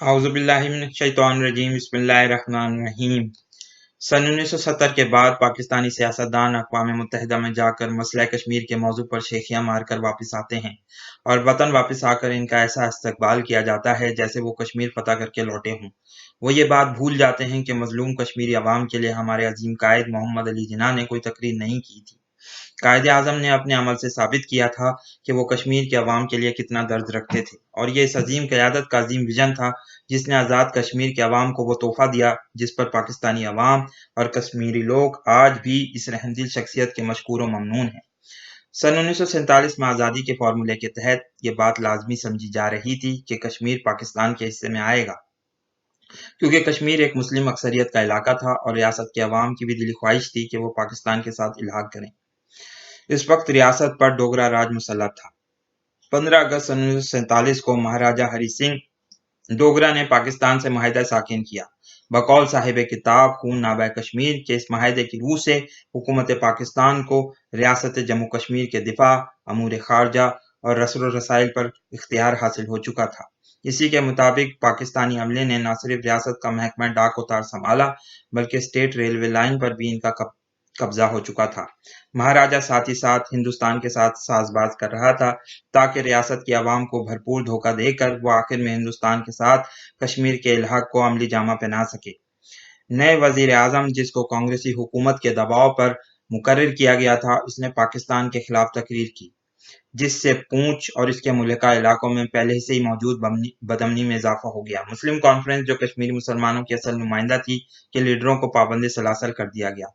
اعوذ باللہ من الشیطان الرجیم بسم اللہ الرحمن الرحیم۔ سن 1970 کے بعد پاکستانی سیاستدان اقوام متحدہ میں جا کر مسئلہ کشمیر کے موضوع پر شیخیاں مار کر واپس آتے ہیں اور وطن واپس آ کر ان کا ایسا استقبال کیا جاتا ہے جیسے وہ کشمیر فتح کر کے لوٹے ہوں۔ وہ یہ بات بھول جاتے ہیں کہ مظلوم کشمیری عوام کے لیے ہمارے عظیم قائد محمد علی جناح نے کوئی تقریر نہیں کی تھی۔ قائد اعظم نے اپنے عمل سے ثابت کیا تھا کہ وہ کشمیر کے عوام کے لیے کتنا درد رکھتے تھے، اور یہ اس عظیم قیادت کا عظیم ویژن تھا جس نے آزاد کشمیر کے عوام کو وہ تحفہ دیا جس پر پاکستانی عوام اور کشمیری لوگ آج بھی اس رحمدل شخصیت کے مشکور و ممنون ہیں۔ سن 1947 میں آزادی کے فارمولے کے تحت یہ بات لازمی سمجھی جا رہی تھی کہ کشمیر پاکستان کے حصے میں آئے گا، کیونکہ کشمیر ایک مسلم اکثریت کا علاقہ تھا اور ریاست کے عوام کی بھی دلی خواہش تھی کہ وہ پاکستان کے ساتھ الحاق کریں۔ اس وقت ریاست پر ڈوگرا راج مسلط تھا۔ 15 اگست سن 1947 کو مہاراجہ ہری سنگھ ڈوگرا نے پاکستان سے معاہدہ ساکن کیا۔ بقول صاحب کتاب خون نابہ کشمیر کے اس معاہدے کی روح سے حکومت پاکستان کو ریاست جموں کشمیر کے دفاع، امور خارجہ اور رسل و رسائل پر اختیار حاصل ہو چکا تھا۔ اسی کے مطابق پاکستانی عملے نے نہ صرف ریاست کا محکمہ ڈاک و تار سنبھالا بلکہ اسٹیٹ ریلوے لائن پر بھی ان کا قبضہ ہو چکا تھا۔ مہاراجہ ساتھ ہی ساتھ ہندوستان کے ساتھ ساز باز کر رہا تھا تاکہ ریاست کی عوام کو بھرپور دھوکہ دے کر وہ آخر میں ہندوستان کے ساتھ کشمیر کے الحاق کو عملی جامہ پہنا سکے۔ نئے وزیر اعظم جس کو کانگریسی حکومت کے دباؤ پر مقرر کیا گیا تھا، اس نے پاکستان کے خلاف تقریر کی جس سے پونچھ اور اس کے ملحقہ علاقوں میں پہلے سے ہی موجود بدامنی میں اضافہ ہو گیا۔ مسلم کانفرنس جو کشمیری مسلمانوں کی اصل نمائندہ تھی کے لیڈروں کو پابند سلاسل کر دیا گیا۔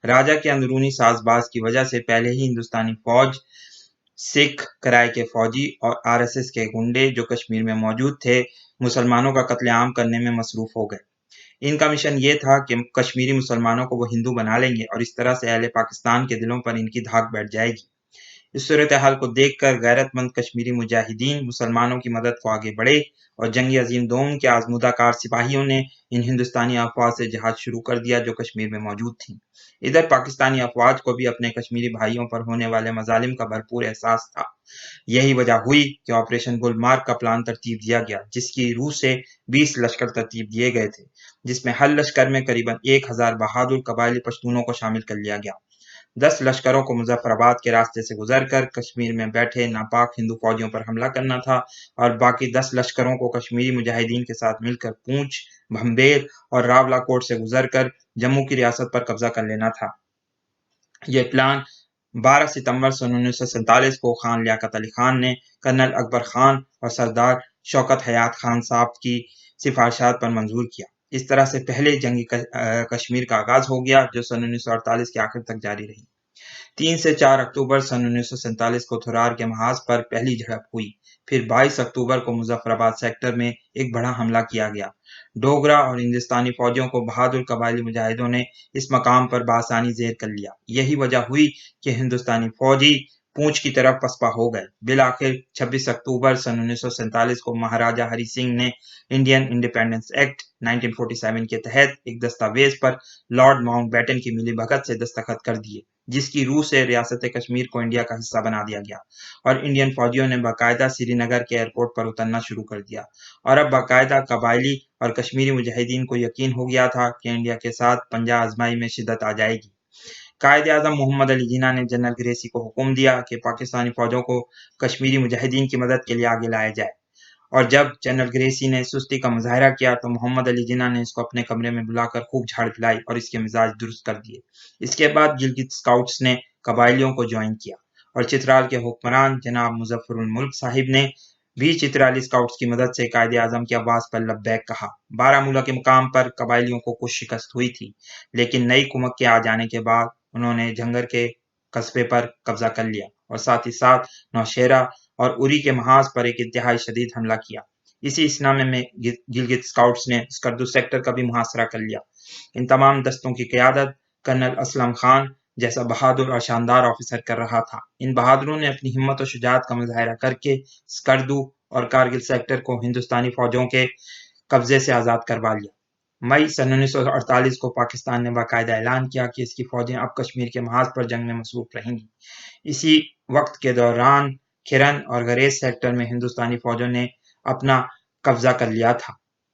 راجہ کے اندرونی ساز باز کی وجہ سے پہلے ہی ہندوستانی فوج، سکھ، کرائے کے فوجی اور RSS کے گنڈے جو کشمیر میں موجود تھے مسلمانوں کا قتل عام کرنے میں مصروف ہو گئے۔ ان کا مشن یہ تھا کہ کشمیری مسلمانوں کو وہ ہندو بنا لیں گے اور اس طرح سے اہل پاکستان کے دلوں پر ان کی دھاک بیٹھ جائے گی۔ اس صورتحال کو دیکھ کر غیرت مند کشمیری مجاہدین مسلمانوں کی مدد کو آگے بڑھے اور جنگی عظیم دوم کے آزمودہ کار سپاہیوں نے ان ہندوستانی افواج سے جہاد شروع کر دیا جو کشمیر میں موجود تھیں۔ ادھر پاکستانی افواج کو بھی اپنے کشمیری بھائیوں پر ہونے والے مظالم کا بھرپور احساس تھا۔ یہی وجہ ہوئی کہ آپریشن گل مارگ کا پلان ترتیب دیا گیا جس کی روح سے 20 لشکر ترتیب دیے گئے تھے، جس میں ہر لشکر میں قریباً 1000 بہادر قبائلی پشتونوں کو شامل کر لیا گیا۔ 10 لشکروں کو مظفر آباد کے راستے سے گزر کر کشمیر میں بیٹھے ناپاک ہندو فوجیوں پر حملہ کرنا تھا اور باقی 10 لشکروں کو کشمیری مجاہدین کے ساتھ مل کر پونچھ، بھمبیل اور راولا کوٹ سے گزر کر جموں کی ریاست پر قبضہ کر لینا تھا۔ یہ پلان 12 ستمبر سن 1947 کو خان لیاقت علی خان نے کرنل اکبر خان اور سردار شوکت حیات خان صاحب کی سفارشات پر منظور کیا۔ اس طرح سے پہلے جنگی کشمیر کا آغاز ہو گیا جو سن 1948 کے آخر تک جاری رہی۔ 3 سے 4 اکتوبر سن 1947 کو تھرار کے محاذ پر پہلی جھڑپ ہوئی، پھر 22 اکتوبر کو مظفر آباد سیکٹر میں ایک بڑا حملہ کیا گیا۔ ڈوگرا اور ہندوستانی فوجیوں کو بہادر قبائلی مجاہدوں نے اس مقام پر بآسانی زیر کر لیا۔ یہی وجہ ہوئی کہ ہندوستانی فوجی پونچھ کی طرف پسپا ہو گئے۔ بالآخر 26 اکتوبر سن 1947 کو مہاراجہ ہری سنگھ نے انڈین انڈیپینڈنس ایکٹ 1947 کے تحت ایک دستاویز پر لارڈ ماؤنٹ بیٹن کی ملی بھگت سے دستخط کر دیے جس کی روح سے ریاست کشمیر کو انڈیا کا حصہ بنا دیا گیا اور انڈین فوجیوں نے باقاعدہ سری نگر کے ایئرپورٹ پر اترنا شروع کر دیا، اور اب باقاعدہ قبائلی اور کشمیری مجاہدین کو یقین ہو گیا تھا کہ انڈیا کے ساتھ پنجہ آزمائی میں شدت آ جائے گی۔ قائد اعظم محمد علی جناح نے جنرل گریسی کو حکم دیا کہ پاکستانی فوجوں کو کشمیری مجاہدین کی مدد کے لیے آگے لایا جائے، اور جب جنرل گریسی نے سستی کا مظاہرہ کیا تو محمد علی جناح نے اس کو اپنے کمرے میں بلا کر خوب جھاڑ پلائی اور اس کے مزاج درست کر دیے۔ اس کے بعد گلگت اسکاؤٹس نے قبائلیوں کو جوائن کیا اور چترال کے حکمران جناب مظفر الملک صاحب نے بھی چترالی اسکاؤٹس کی مدد سے قائد اعظم کی آواز پر لبیک کہا۔ بارہمولہ کے مقام پر قبائلیوں کو کچھ شکست ہوئی تھی، لیکن نئی کمک کے آ جانے کے بعد انہوں نے جھنگر کے قصبے پر قبضہ کر لیا اور ساتھ ہی ساتھ نوشہرہ اور اری کے محاذ پر ایک انتہائی شدید حملہ کیا۔ اسی اسنامے میں گلگت اسکاؤٹس نے اسکردو سیکٹر کا بھی محاصرہ کر لیا۔ ان تمام دستوں کی قیادت کرنل اسلم خان جیسا بہادر اور شاندار آفیسر کر رہا تھا۔ ان بہادروں نے اپنی ہمت و شجاعت کا مظاہرہ کر کے اسکردو اور کارگل سیکٹر کو ہندوستانی فوجوں کے قبضے سے آزاد کروا لیا۔ مئی سن 1948 کو پاکستان نے باقاعدہ اعلان کیا کہ اس کی فوجیں اب کشمیر کے محاذ پر جنگ میں مصروف رہیں گی۔ اسی وقت کے دوران کھرن اور گریز سیکٹر میں ہندوستانی فوجوں نے اپنا قبضہ کر لیا تھا۔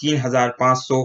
3500